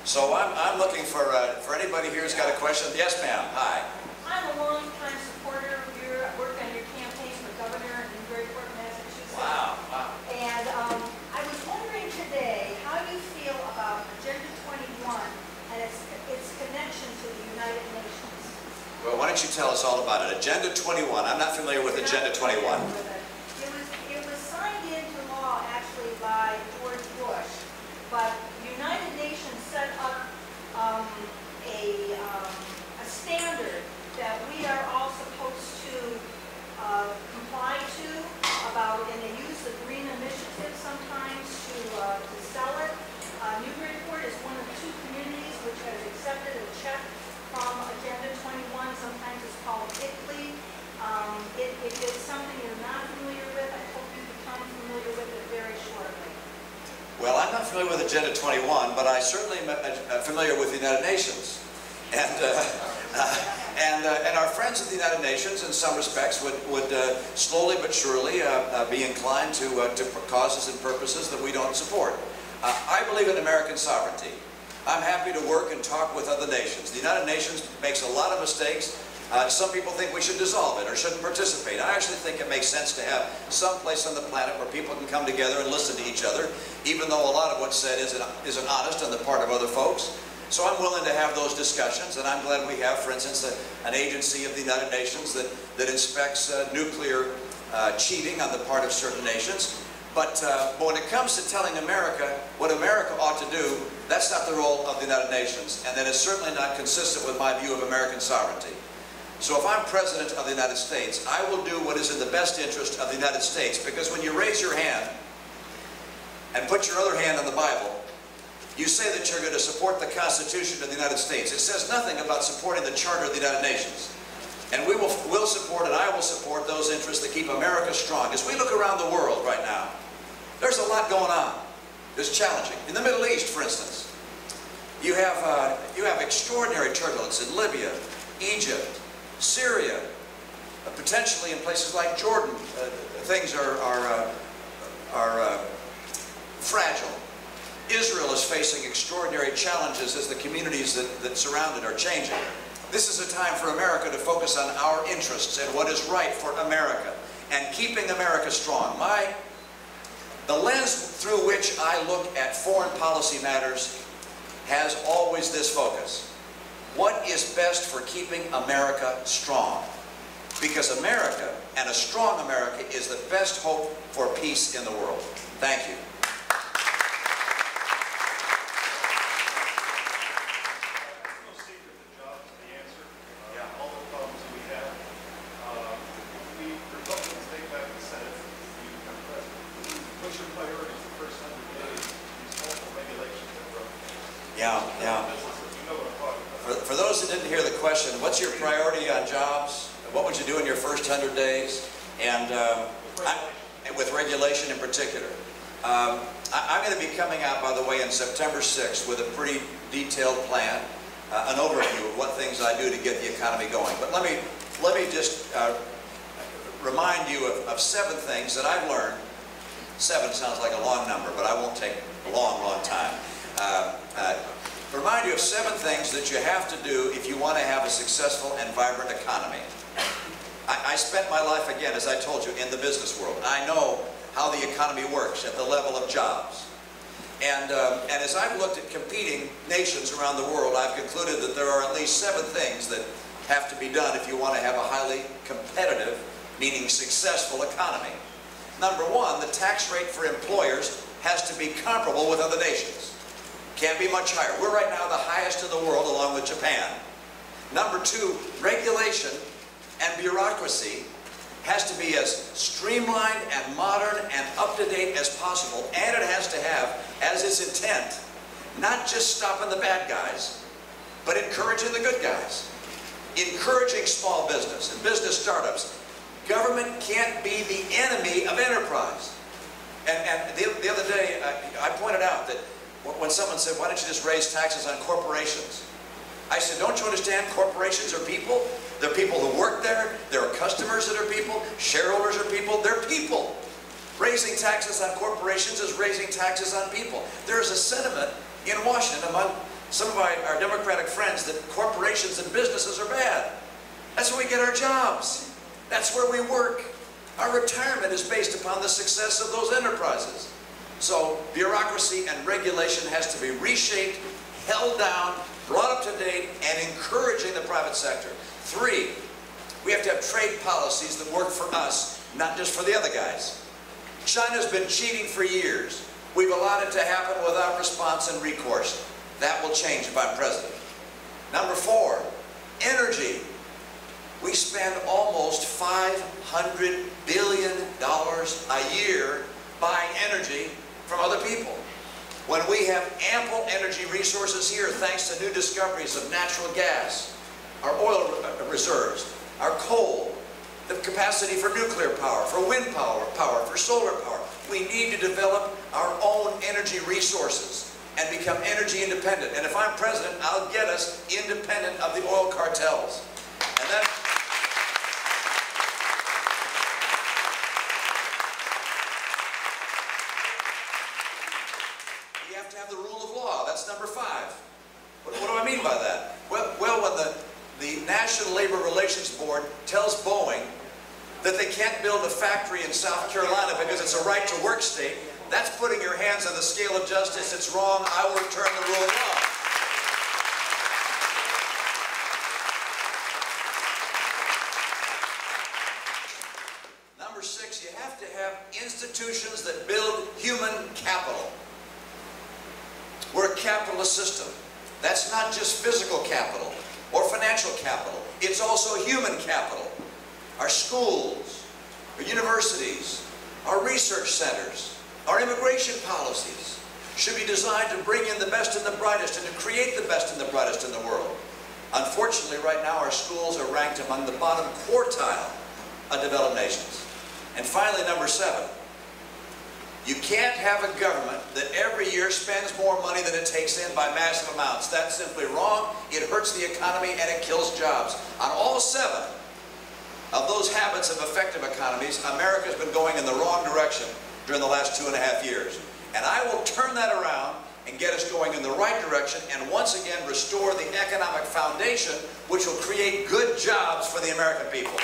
So I'm looking for anybody here who's got a question. Yes, ma'am. Hi. I'm a long-time supporter of your work on your campaign for governor in Newburyport, Massachusetts. Wow. Wow. And I was wondering today how you feel about Agenda 21 and its connection to the United Nations. Well, why don't you tell us all about it? Agenda 21. I'm not familiar with Agenda 21. It was signed into law actually by George Bush, but the United Nations set up a standard that we are all supposed to comply to about, and they use the green initiative sometimes to sell it. Newburyport is one of the 2 communities which has accepted a check from Agenda 21. Sometimes it's called ICLEI. If it's something you're not familiar with, I hope you become familiar with it very shortly. Well, I'm not familiar with Agenda 21, but I certainly am familiar with the United Nations. And our friends at the United Nations, in some respects, would slowly but surely be inclined to causes and purposes that we don't support. I believe in American sovereignty. I'm happy to work and talk with other nations. The United Nations makes a lot of mistakes. Some people think we should dissolve it or shouldn't participate. I actually think it makes sense to have some place on the planet where people can come together and listen to each other, even though a lot of what's said isn't honest on the part of other folks. So I'm willing to have those discussions, and I'm glad we have, for instance, an agency of the United Nations that inspects nuclear cheating on the part of certain nations. But when it comes to telling America what America ought to do, that's not the role of the United Nations, and that is certainly not consistent with my view of American sovereignty. So if I'm President of the United States, I will do what is in the best interest of the United States, because when you raise your hand and put your other hand on the Bible, you say that you're going to support the Constitution of the United States. It says nothing about supporting the Charter of the United Nations. And we will support, and I will support those interests that keep America strong. As we look around the world right now, there's a lot going on. It's challenging. In the Middle East, for instance, you have extraordinary turbulence in Libya, Egypt, Syria, potentially in places like Jordan. Things are fragile. Israel is facing extraordinary challenges as the communities that surround it are changing. This is a time for America to focus on our interests and what is right for America and keeping America strong. The lens through which I look at foreign policy matters has always this focus. What is best for keeping America strong? Because America, and a strong America, is the best hope for peace in the world. Thank you. For those that didn't hear the question, what's your priority on jobs? What would you do in your first 100 days? And with regulation in particular. I'm going to be coming out, by the way, on September 6th with a pretty detailed plan, an overview of what things I do to get the economy going. But let me just remind you of 7 things that I've learned. 7 sounds like a long number, but I won't take a long time. Remind you of 7 things that you have to do if you want to have a successful and vibrant economy. I spent my life, again, as I told you, in the business world. I know how the economy works at the level of jobs. And as I've looked at competing nations around the world, I've concluded that there are at least 7 things that have to be done if you want to have a highly competitive, meaning successful economy. Number 1, the tax rate for employers has to be comparable with other nations. Can't be much higher. We're right now the highest in the world, along with Japan. Number 2, regulation and bureaucracy has to be as streamlined and modern and up-to-date as possible, and it has to have, as its intent, not just stopping the bad guys, but encouraging the good guys. Encouraging small business and business startups. Government can't be the enemy of enterprise. And the other day, I pointed out that when someone said, why don't you just raise taxes on corporations? I said, don't you understand? Corporations are people. They're people who work there. There are customers that are people. Shareholders are people. They're people. Raising taxes on corporations is raising taxes on people. There is a sentiment in Washington among some of our Democratic friends that corporations and businesses are bad. That's where we get our jobs. That's where we work. Our retirement is based upon the success of those enterprises. So bureaucracy and regulation has to be reshaped, held down, brought up to date, and encouraging the private sector. 3, we have to have trade policies that work for us, not just for the other guys. China's been cheating for years. We've allowed it to happen without response and recourse. That will change if I'm president. Number 4, energy. We spend almost $500 billion a year buying energy from other people, when we have ample energy resources here thanks to new discoveries of natural gas, our oil reserves, our coal, the capacity for nuclear power, for wind power, for solar power. We need to develop our own energy resources and become energy independent. And if I'm president, I'll get us independent of the oil cartels. And that... You have to have the rule of law. That's number 5. What do I mean by that? Well, when the National Labor Relations Board tells Boeing that they can't build a factory in South Carolina because it's a right-to-work state, that's putting your hands on the scale of justice. It's wrong. I will return the rule of law. Number 6, you have to have institutions that build human capital. We're a capitalist system. That's not just physical capital or financial capital. It's also human capital. Our schools, our universities, our research centers, our immigration policies should be designed to bring in the best and the brightest and to create the best and the brightest in the world. Unfortunately, right now our schools are ranked among the bottom quartile of developed nations. And finally, number 7, you can't have a government that every year spends more money than it takes in by massive amounts. That's simply wrong. It hurts the economy and it kills jobs. On all 7 of those habits of effective economies, America's been going in the wrong direction during the last 2.5 years. And I will turn that around and get us going in the right direction and once again restore the economic foundation which will create good jobs for the American people.